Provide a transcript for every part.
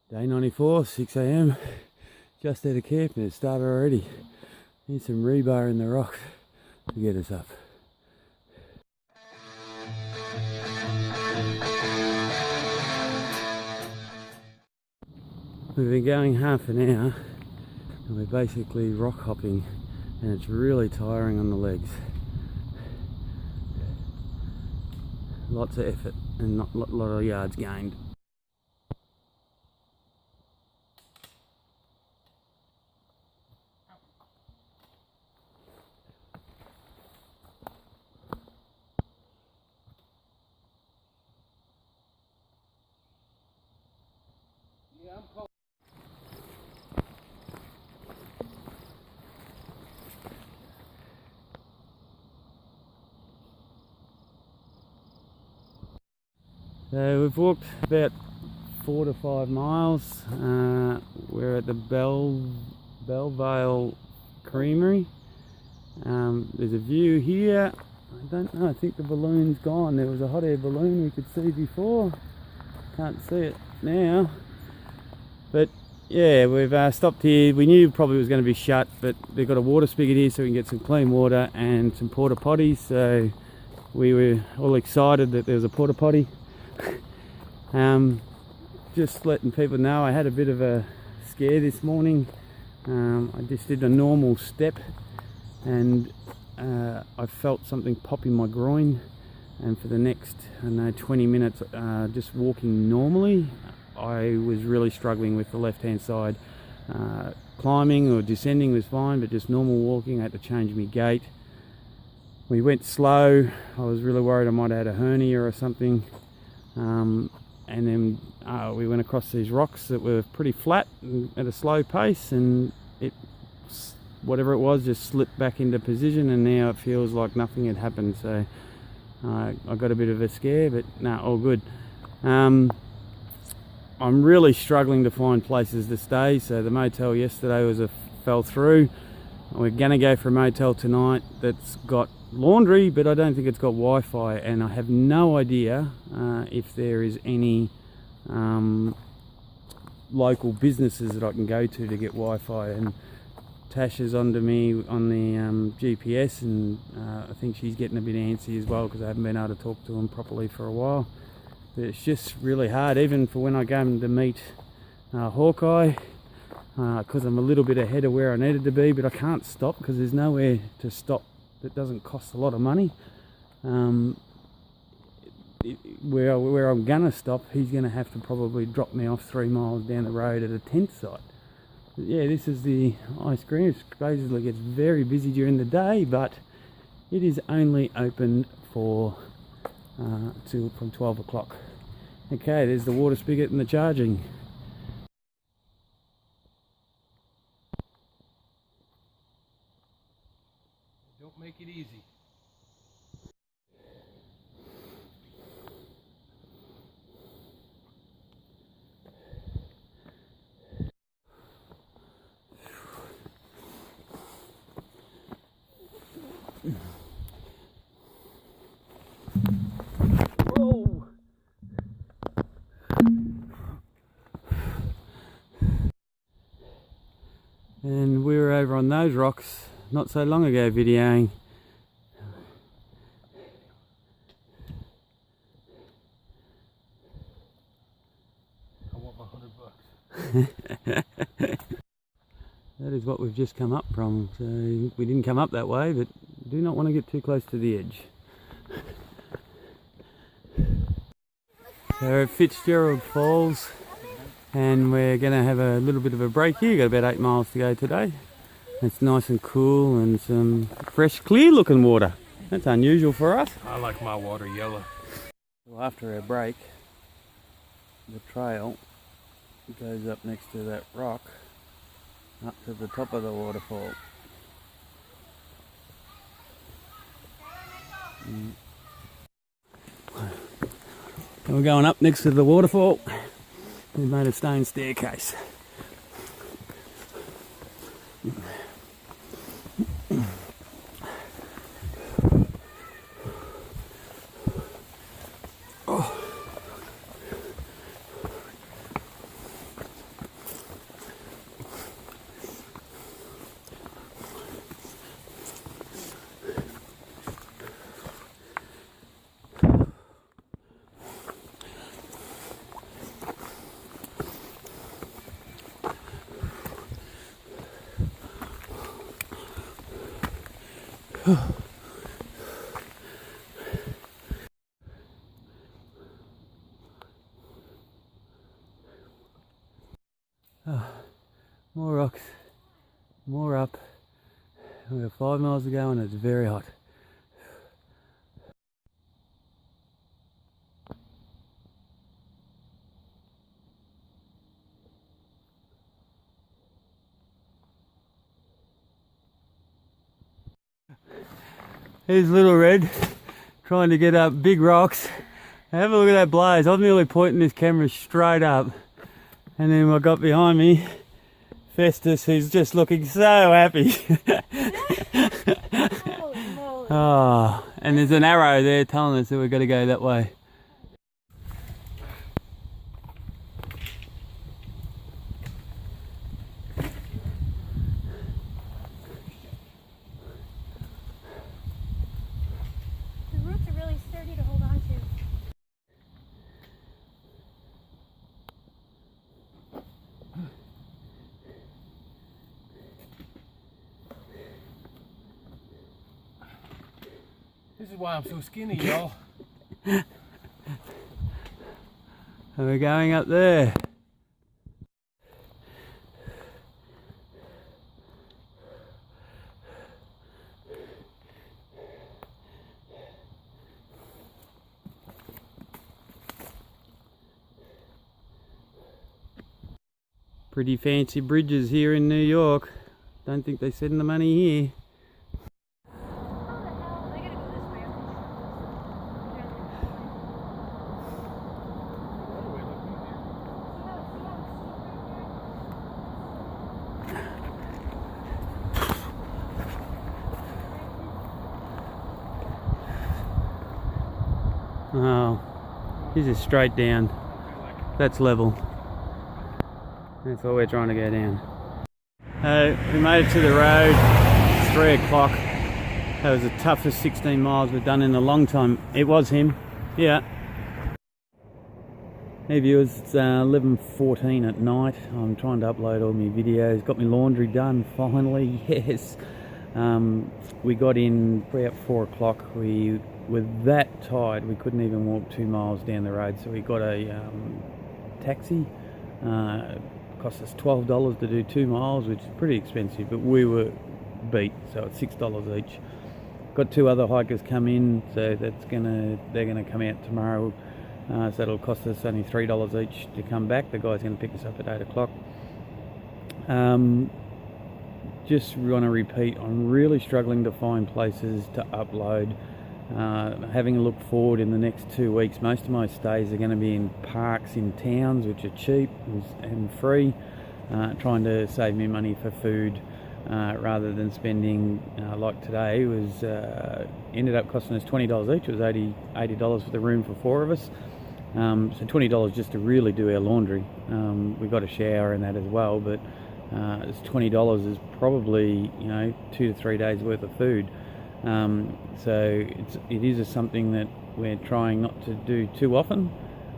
Day 94, 6 AM, just out of camp and it started already. Need some rebar in the rock to get us up. We've been going half an hour and we're basically rock hopping and it's really tiring on the legs. Lots of effort and not a lot of yards gained. So we've walked about 4 to 5 miles. We're at the Bellevale Creamery. There's a view here. I don't know, I think the balloon's gone. There was a hot air balloon we could see before. Can't see it now. But yeah, we've stopped here. We knew probably it was going to be shut, but they've got a water spigot here so we can get some clean water and some porta potties. So we were all excited that there was a porta potty. Just letting people know I had a bit of a scare this morning. I just did a normal step and I felt something pop in my groin, and for the next, I don't know, 20 minutes just walking normally, I was really struggling with the left hand side. Climbing or descending was fine, but just normal walking I had to change my gait. We went slow. I was really worried I might have had a hernia or something. And then we went across these rocks that were pretty flat at a slow pace, and it, whatever it was, just slipped back into position, and now it feels like nothing had happened. So I got a bit of a scare, but no, all good. I'm really struggling to find places to stay, so the motel yesterday fell through. We're gonna go for a motel tonight that's got laundry, but I don't think it's got Wi-Fi, and I have no idea if there is any local businesses that I can go to get Wi-Fi. And Tash is onto me on the GPS, and I think she's getting a bit antsy as well because I haven't been able to talk to them properly for a while. But it's just really hard, even for when I go to meet Hawkeye, because I'm a little bit ahead of where I needed to be, but I can't stop because there's nowhere to stop that doesn't cost a lot of money. Where I'm gonna stop, he's gonna have to probably drop me off 3 miles down the road at a tent site. But yeah, this is the ice cream. It basically gets very busy during the day, but it is only open for from 12 o'clock. Okay, there's the water spigot and the charging. Don't make it easy. Whoa. And we were over on those rocks not so long ago videoing. I want my $100. That is what we've just come up from. So we didn't come up that way, but do not want to get too close to the edge. So we're at Fitzgerald Falls, and we're going to have a little bit of a break here. We've got about 8 miles to go today. It's nice and cool and some fresh, clear looking water. That's unusual for us. I like my water yellow. Well, after our break, the trail goes up next to that rock, up to the top of the waterfall. And we're going up next to the waterfall. We've made a stone staircase. More rocks, more up. We've got 5 miles to go and it's very hot. Here's Little Red trying to get up big rocks. Have a look at that blaze. I'm nearly pointing this camera straight up. And then I got behind me Festis, who's just looking so happy. Oh, and there's an arrow there telling us that we've got to go that way. The roots are really sturdy to hold on to. This is why I'm so skinny, y'all. And we're going up there. Pretty fancy bridges here in New York. Don't think they send the money here. Oh, this is straight down. That's level. That's all we're trying to go down. We made it to the road. It's 3 o'clock. That was the toughest 16 miles we've done in a long time. It was him. Yeah. Hey viewers, it's 11:14 at night. I'm trying to upload all my videos. Got my laundry done finally. Yes. We got in about 4 o'clock. We were that tired we couldn't even walk 2 miles down the road, so we got a taxi. Cost us $12 to do 2 miles, which is pretty expensive, but we were beat, so it's $6 each. Got 2 other hikers come in, so they're gonna come out tomorrow, so that'll cost us only $3 each to come back. The guy's gonna pick us up at 8 o'clock. Just want to repeat, I'm really struggling to find places to upload. Having a look forward in the next 2 weeks, most of my stays are going to be in parks in towns, which are cheap and free, trying to save me money for food rather than spending like today was ended up costing us $20 each. It was $80 for the room for 4 of us, so $20 just to really do our laundry. We got a shower and that as well, but it's $20 is probably 2 to 3 days worth of food. So it is something that we're trying not to do too often,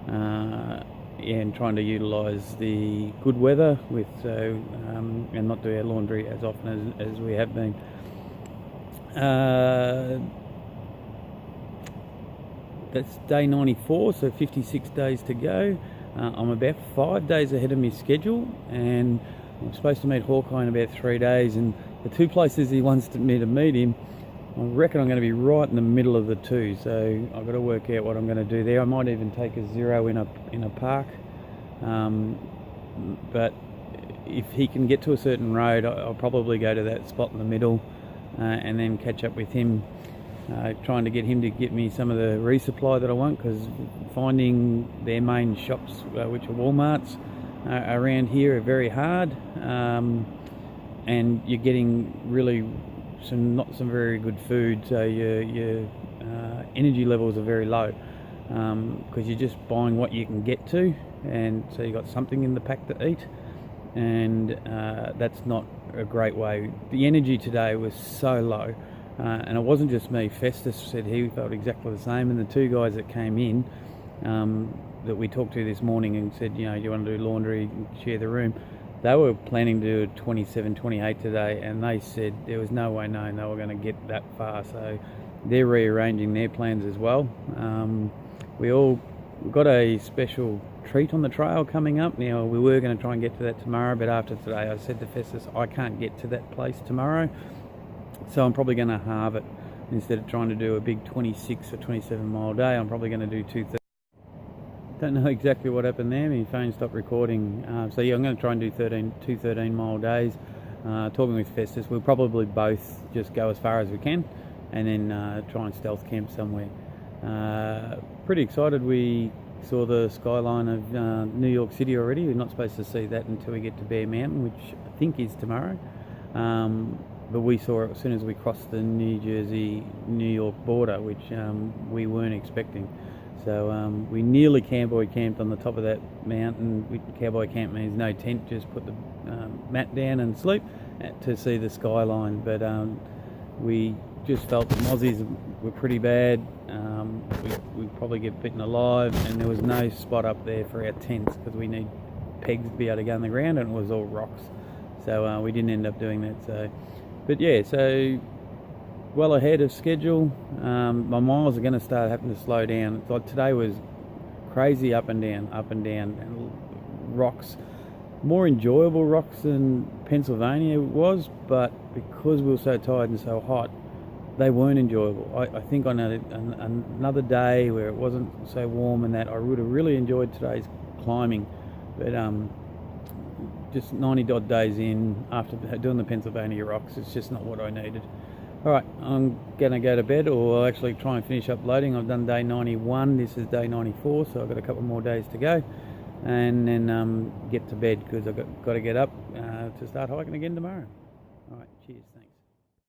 and trying to utilise the good weather and not do our laundry as often as we have been. That's day 94, so 56 days to go. I'm about 5 days ahead of my schedule, and I'm supposed to meet Hawkeye in about 3 days, and the 2 places he wants me to meet him, I reckon I'm going to be right in the middle of the 2, so I've got to work out what I'm going to do there. I might even take a 0 in a park, but if he can get to a certain road, I'll probably go to that spot in the middle and then catch up with him, trying to get him to get me some of the resupply that I want, because finding their main shops, which are Walmarts, around here are very hard, and you're getting really not some very good food, so your energy levels are very low, because you're just buying what you can get to, and so you got something in the pack to eat, and that's not a great way. The energy today was so low, and it wasn't just me. Festis said he felt exactly the same, and the 2 guys that came in that we talked to this morning and said, do you want to do laundry and share the room, they were planning to do 27, 28 today, and they said there was no way known they were going to get that far. So they're rearranging their plans as well. We've got a special treat on the trail coming up. Now, we were going to try and get to that tomorrow, but after today I said to Festis, I can't get to that place tomorrow, so I'm probably going to halve it. Instead of trying to do a big 26 or 27 mile day, I'm probably going to do 230. Don't know exactly what happened there. My phone stopped recording. So yeah, I'm going to try and do 2 13 mile days. Talking with Festis, we'll probably both just go as far as we can and then try and stealth camp somewhere. Pretty excited. We saw the skyline of New York City already. We're not supposed to see that until we get to Bear Mountain, which I think is tomorrow. But we saw it as soon as we crossed the New Jersey-New York border, which we weren't expecting. So we nearly cowboy camped on the top of that mountain. Cowboy camp means no tent, just put the mat down and sleep to see the skyline. But we just felt the mozzies were pretty bad. We'd probably get bitten alive, and there was no spot up there for our tents because we need pegs to be able to go on the ground, and it was all rocks. So we didn't end up doing that. So, but yeah, so well ahead of schedule. My miles are going to start having to slow down. Like today was crazy up and down, and rocks. More enjoyable rocks than Pennsylvania was, but because we were so tired and so hot, they weren't enjoyable. I think on another day where it wasn't so warm and that, I would have really enjoyed today's climbing. But just 90 odd days in after doing the Pennsylvania rocks, it's just not what I needed. Alright, I'm going to go to bed, or I'll actually try and finish up loading. I've done day 91, this is day 94, so I've got a couple more days to go. And then get to bed because I've got to get up to start hiking again tomorrow. Alright, cheers, thanks.